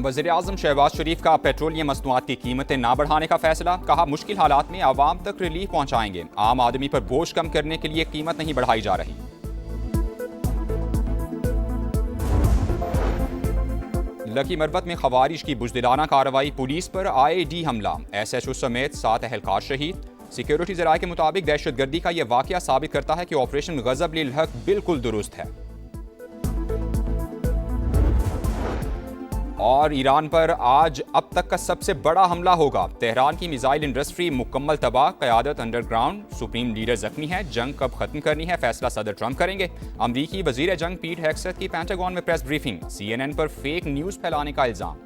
वज़ीर-ए-आज़म शहबाज शरीफ का पेट्रोलियम मसनूआत की कीमतें ना बढ़ाने का फैसला। कहा, मुश्किल हालात में आवाम तक रिलीफ पहुंचाएंगे। आम आदमी पर बोझ कम करने के लिए कीमत नहीं बढ़ाई जा रही। लकी मरवत में खवारिज की बुज़दिलाना कार्रवाई, पुलिस पर IED हमला, SHO समेत 7 अहलकार शहीद। सिक्योरिटी ज़राए के मुताबिक दहशतगर्दी का यह वाक़या साबित करता है कि ऑपरेशन गज़ब लिल हक बिल्कुल दुरुस्त है। और ईरान पर आज अब तक का सबसे बड़ा हमला होगा। तेहरान की मिसाइल इंडस्ट्री मुकम्मल तबाह, क़यादत अंडरग्राउंड, सुप्रीम लीडर जख्मी है। जंग कब खत्म करनी है, फैसला सदर ट्रंप करेंगे। अमरीकी वजीर जंग पीट हेग्सेथ की पेंटागन में प्रेस ब्रीफिंग। CNN पर फेक न्यूज़ फैलाने का इल्जाम।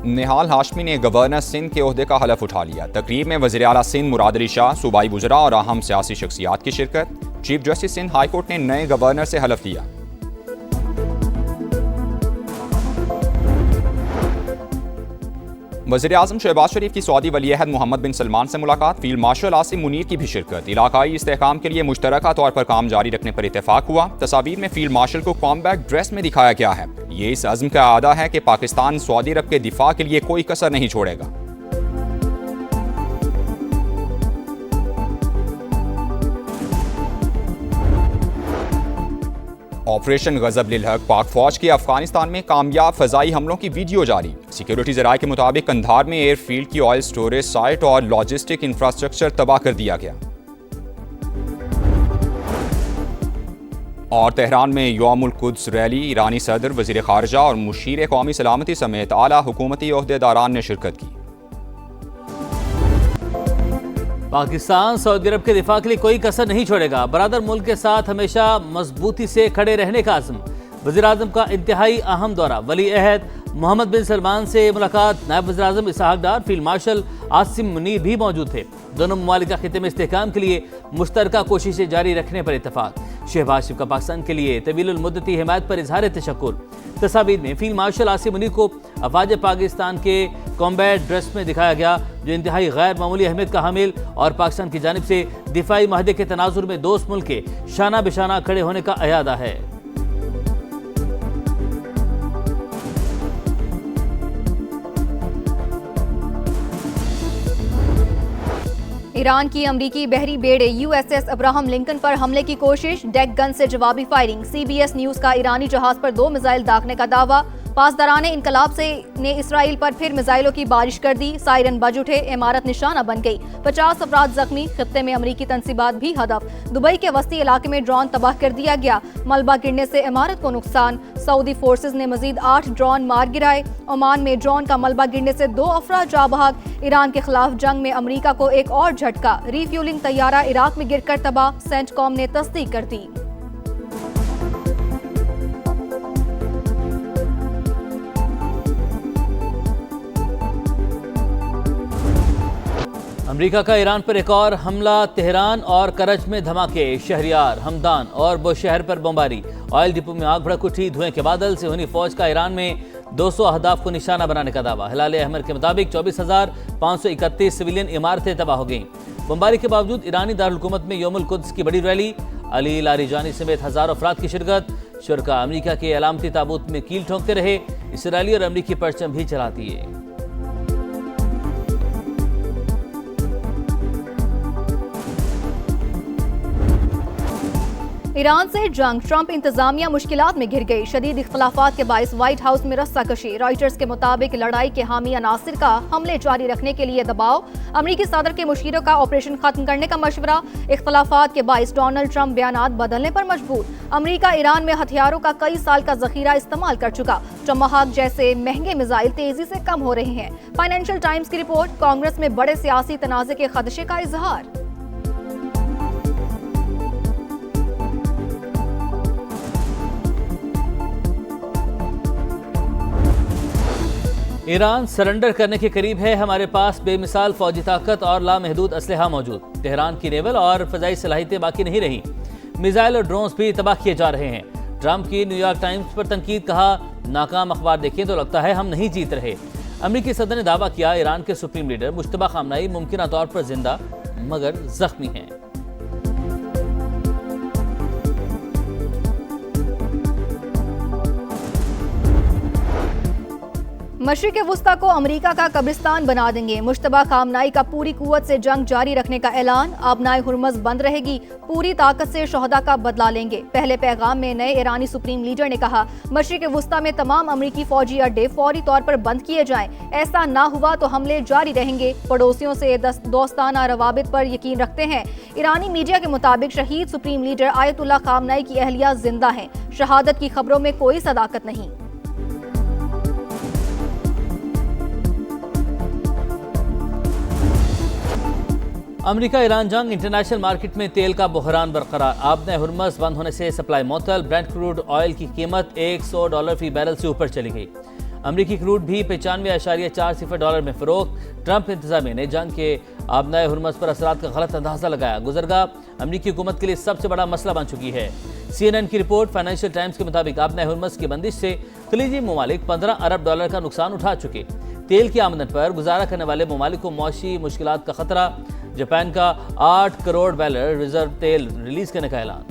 निहाल हाशमी ने गवर्नर सिंध के ओहदे का हलफ उठा लिया। तकरीब में वज़ीर आला सिंध मुराद अली शाह, सूबाई वुज़रा और अहम सियासी शख्सियात की शिरकत। Chief justice Sindh high court ने नए गवर्नर से हलफ लिया। वज़ीर आज़म शहबाज शरीफ की सऊदी वली अहद मोहम्मद बिन सलमान से मुलाकात। फील्ड मार्शल आसिम मुनीर की भी शिरकत। इलाकाई इस्तेहकाम के लिए मुश्तरका तौर पर काम जारी रखने पर इत्तेफाक हुआ। तस्वीर में फील्ड मार्शल को कॉम्बैट ड्रेस में दिखाया गया है। ये इस अज़्म का आदा है कि पाकिस्तान सऊदी अरब के दिफा के लिए कोई कसर नहीं छोड़ेगा। ऑपरेशन गजब लिल हक, पाक फौज के अफगानिस्तान में कामयाब फजाई हमलों की वीडियो जारी। सिक्योरिटी ज़राए के मुताबिक कंधार में एयरफील्ड की ऑयल स्टोरेज साइट और लॉजिस्टिक इंफ्रास्ट्रक्चर तबाह कर दिया गया। और तेहरान में यौमुल कुद्स रैली, ईरानी सदर, वज़ीर खारजा और मुशीर कौमी सलामती समेत आला हुकूमती ओहदेदारान ने शिरकत की। पाकिस्तान सऊदी अरब के दिफा के लिए कोई कसर नहीं छोड़ेगा। बरादर मुल्क के साथ हमेशा मजबूती से खड़े रहने का आज़म। वज़ीर आज़म का इंतहाई अहम दौरा। वली अहद मोहम्मद बिन सलमान से मुलाकात। नायब वज़ीर आज़म इसहाक डार, फील्ड मार्शल आसिम मुनीर भी मौजूद थे। दोनों ममालिक का खित्ते में इस्तेहकाम के लिए मुश्तरका कोशिशें जारी रखने पर इत्तफाक। शहबाज शरीफ का पाकिस्तान के लिए तवील मुद्दती हिमायत पर इजहार तशक्कुर। तस्वीर में फील्ड मार्शल आसिम मुनीर को अफवाज पाकिस्तान के कॉम्बैट ड्रेस में दिखाया गया, जो इंतहाई गैर मामूली अहमियत का हामिल और पाकिस्तान की जानिब से दिफाई माहदे के तनाजुर में दोस्त मुल्क के शाना बिशाना खड़े होने का अयादा है। ईरान की अमरीकी बहरी बेड़े USS अब्राहम लिंकन पर हमले की कोशिश, डेक गन से जवाबी फायरिंग। CBS न्यूज का ईरानी जहाज पर 2 मिसाइल दागने का दावा। पासदारान इनकलाब ने इसराइल पर फिर मिसाइलों की बारिश कर दी। सायरन बज उठे, इमारत निशाना बन गई। 50 अफराद जख्मी। खित्ते में अमरीकी तंसीबात भी हदफ। दुबई के वस्ती इलाके में ड्रोन तबाह कर दिया गया। मलबा गिरने से इमारत को नुकसान। सऊदी फोर्सेज ने मजीद 8 ड्रोन मार गिराए। ओमान में ड्रोन का मलबा गिरने से 2 अफराद जा बहक। ईरान के खिलाफ जंग में अमरीका को एक और झटका। रिफ्यूलिंग तैयारा इराक में गिरकर तबाह। सेंटकॉम ने तस्दीक कर दी। अमेरिका का ईरान पर एक और हमला। तेहरान और करज में धमाके। शहरियार, हमदान और बुशहर पर बमबारी। ऑयल डिपो में आग भड़क उठी। धुएं के बादल से हुनी फौज का ईरान में 200 अहदाफ को निशाना बनाने का दावा। हिलाल अहमर के मुताबिक 24,531 सिविलियन इमारतें तबाह हो गईं। बमबारी के बावजूद ईरानी दारुल हुकूमत में यौमुल कुद्स की बड़ी रैली। अली लारीजानी समेत हजारों अफराद की शिरकत। शुरका अमरीका के अलामती ताबूत में कील ठोंकते रहे। इसराइली और अमरीकी परचम भी चलाती है। ईरान से जंग, ट्रंप इंतजामिया मुश्किलात में घिर गई। शदीद इख्तलाफात के बायस व्हाइट हाउस में रस्साकशी। रॉयटर्स के मुताबिक लड़ाई के हामी अनासिर का हमले जारी रखने के लिए दबाव। अमरीकी सदर के मुशीरों का ऑपरेशन खत्म करने का मशवरा। इख्तलाफात के बायस डोनाल्ड ट्रंप बयानात बदलने पर मजबूर। अमरीका ईरान में हथियारों का कई साल का जखीरा इस्तेमाल कर चुका। टमाहाक जैसे महंगे मिसाइल तेजी से कम हो रहे हैं। फाइनेंशियल टाइम्स की रिपोर्ट। कांग्रेस में बड़े सियासी तनाज़े के खदशे का इजहार। ईरान सरेंडर करने के करीब है। हमारे पास बेमिसाल फौजी ताकत और लामहदूद असलहा मौजूद। तेहरान की नेवल और फजाई सलाहियतें बाकी नहीं रही। मिसाइल और ड्रोन्स भी तबाह किए जा रहे हैं। ट्रंप की न्यूयॉर्क टाइम्स पर तनकीद। कहा, नाकाम अखबार देखें तो लगता है हम नहीं जीत रहे। अमरीकी सदर ने दावा किया, ईरान के सुप्रीम लीडर मुश्तबा खामनाई मुमकिन तौर पर जिंदा मगर जख्मी हैं। मशरिक वुस्ता को अमेरिका का कब्रिस्तान बना देंगे। मुश्तबा खामनाई का पूरी कुव्वत से जंग जारी रखने का ऐलान। आबनाए हुर्मज बंद रहेगी, पूरी ताकत से शोहदा का बदला लेंगे। पहले पैगाम में नए ईरानी सुप्रीम लीडर ने कहा, मशरिक वुस्ता में तमाम अमेरिकी फौजी अड्डे फौरी तौर पर बंद किए जाएं। ऐसा ना हुआ तो हमले जारी रहेंगे। पड़ोसियों से दोस्ताना रवाबित पर यकीन रखते हैं। ईरानी मीडिया के मुताबिक शहीद सुप्रीम लीडर आयतुल्लाह खामनाई की अहलिया जिंदा हैं। शहादत की खबरों में कोई सदाकत नहीं। अमेरिका ईरान जंग, इंटरनेशनल मार्केट में तेल का बहरान बरकरार। आबनाए हुर्मज बंद होने से सप्लाई मुअत्तल। ब्रेंट क्रूड ऑयल की कीमत $100 फी बैरल से ऊपर चली गई। अमेरिकी क्रूड भी $95.40 में फरोख्त। ट्रंप इंतजामिया ने जंग के आबनाए हुर्मज पर असरात का गलत अंदाजा लगाया। गुजरगा अमेरिकी हुकूमत के लिए सबसे बड़ा मसला बन चुकी है। CNN की रिपोर्ट। फाइनेंशियल टाइम्स के मुताबिक आबनाए हुर्मज की बंदिश से खलीजी ममालिक $15 अरब का नुकसान उठा चुके। तेल की आमदन पर गुजारा करने वाले ममालिक को मौशी मुश्किलात का खतरा। जापान का 8 करोड़ बैरल रिजर्व तेल रिलीज करने का ऐलान।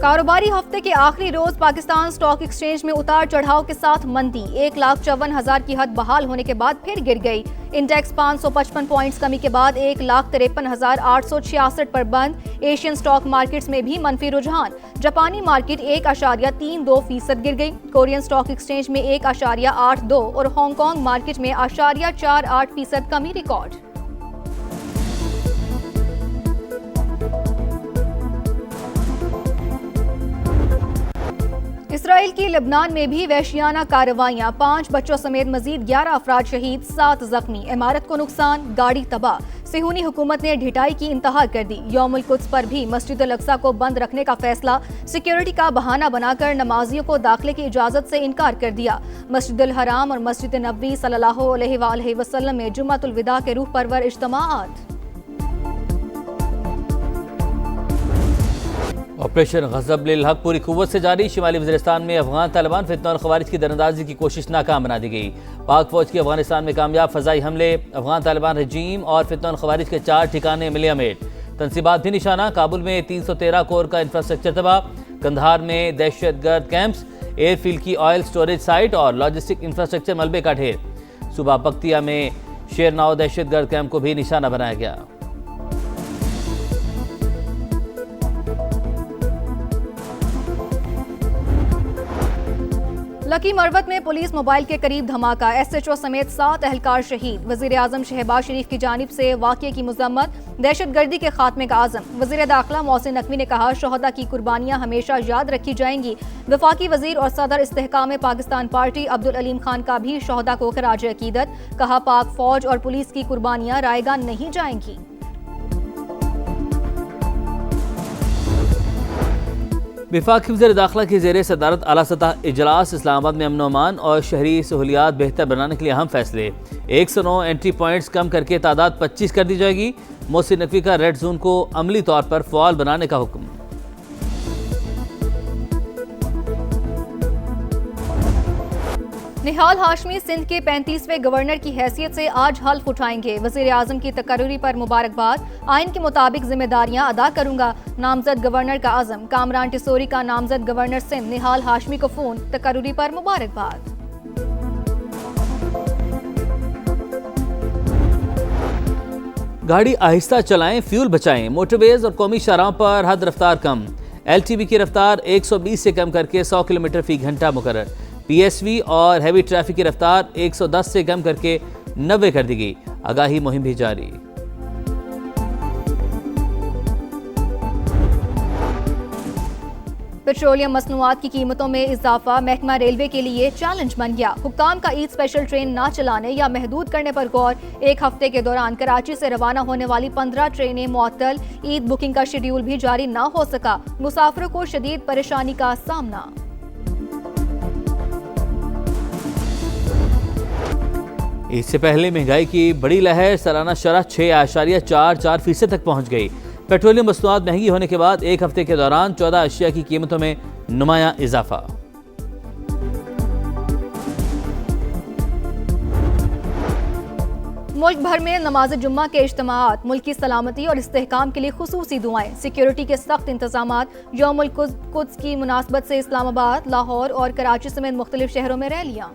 कारोबारी हफ्ते के आखिरी रोज पाकिस्तान स्टॉक एक्सचेंज में उतार चढ़ाव के साथ मंदी। 1,54,000 की हद बहाल होने के बाद फिर गिर गई। इंडेक्स 555 पॉइंट्स कमी के बाद 1,53,866 पर बंद। एशियन स्टॉक मार्केट्स में भी मनफी रुझान। जापानी मार्केट 1.32% गिर गई। कोरियन स्टॉक एक्सचेंज में 1.82 और हांगकांग मार्केट में 0.48% कमी रिकॉर्ड। इसराइल की लेबनान में भी वहशियाना कार्रवाइयां। 5 बच्चों समेत मजीद 11 अफराद शहीद, 7 जख्मी। इमारत को नुकसान, गाड़ी तबाह। सिहूनी हुकूमत ने ढिठाई की इंतहा कर दी। यौमुल कुद्स पर भी मस्जिद अल अक्सा को बंद रखने का फैसला। सिक्योरिटी का बहाना बनाकर नमाजियों को दाखिले की इजाजत से इनकार कर दिया। मस्जिद अल हराम और मस्जिद नबवी सल्लल्लाहु अलैहि वसल्लम में जुम्मतुल विदा के रूह परवर इज्तिमाआत। ऑपरेशन गज़ब लिल हक पूरी कुव्वत से जारी। शिमाली वज़ीरिस्तान में अफगान तालिबान फितना और ख़वारिज की दरअंदाजी की कोशिश नाकाम बना दी गई। पाक फौज की अफगानिस्तान में कामयाब फ़ज़ाई हमले। अफगान तालिबान रजीम और फितना और ख़वारिज के 4 ठिकाने मिले अमेट। तनसीबात भी निशाना। काबुल में 313 कोर का इंफ्रास्ट्रक्चर तबाह। कंधार में दहशतगर्द कैंप्स, एयरफील्ड की ऑयल स्टोरेज साइट और लॉजिस्टिक इंफ्रास्ट्रक्चर मलबे का ढेर। सूबा पख्तिया में शेरनाव दहशतगर्द कैंप को भी निशाना बनाया गया। लकी मरवत में पुलिस मोबाइल के करीब धमाका। SHO समेत 7 एहलकार शहीद। वजीर आजम शहबाज शरीफ की जानिब से वाक़ये की मजम्मत। दहशतगर्दी के खात्मे का आज़म। वजीर दाखिला मोहसिन नकवी ने कहा, शोहदा की कुर्बानियां हमेशा याद रखी जाएंगी। वफाकी वजीर और सदर इस्तेहकाम पाकिस्तान पार्टी अब्दुल अलीम खान का भी शोहदा को खराज अकीदत। कहा, पाक फौज और पुलिस की कुर्बानियां रायगा नहीं जाएंगी। वफाकी वज़ीर दाखिला की ज़ेर सदारत आला सतह इजलास। इस्लामाबाद में अमन अमान और शहरी सहूलियात बेहतर बनाने के लिए अहम फैसले। 109 एंट्री पॉइंट्स कम करके तादाद 25 कर दी जाएगी। मोहसिन नकवी का रेड जोन को अमली तौर पर फ़आल बनाने का हुक्म। निहाल हाशमी सिंध के 35वें गवर्नर की हैसियत से आज हल्फ उठाएंगे। वजीर आजम की तकर्री पर मुबारकबाद। आइन के मुताबिक जिम्मेदारियां अदा करूंगा। नामजद गवर्नर का आज़म। कामरान टिसोरी का नामजद गवर्नर सिंध। निहाल हाशमी को फोन। तकर्री पर मुबारकबाद। गाड़ी आहिस्ता चलाएं, फ्यूल बचाएं। मोटरवेज और कौमी शाहराहों पर हद रफ्तार कम। LTV की रफ्तार 120 से कम करके 100 किलोमीटर फी घंटा मुकर्रर। PSV और हैवी ट्रैफिक की रफ्तार 110 से कम करके 90 कर दी गई। आगाही मुहिम भी जारी। पेट्रोलियम मसनूआत की कीमतों में इजाफा महकमा रेलवे के लिए चैलेंज बन गया। हुक्काम का ईद स्पेशल ट्रेन न चलाने या महदूद करने पर गौर। 1 हफ्ते के दौरान कराची से रवाना होने वाली 15 ट्रेनें मुअत्तल। ईद बुकिंग का शेड्यूल भी जारी न हो सका। मुसाफिरों को शदीद परेशानी का सामना। इससे पहले महंगाई की बड़ी लहर। सालाना शरह 6.44% तक पहुंच गई। पेट्रोलियम मसनूआत महंगी होने के बाद 1 हफ्ते के दौरान 14 अशिया की कीमतों में नुमाया इजाफा। मुल्क भर में नमाज जुम्मा के इज्तिमाआत, मुल्क की सलामती और इस्तेहकाम के लिए खुसूसी दुआएं, सिक्योरिटी के सख्त इंतजामात। यौमुल कुद्स की मुनासबत से इस्लामाबाद, लाहौर और कराची समेत मुख्तलिफ शहरों में रैलियां।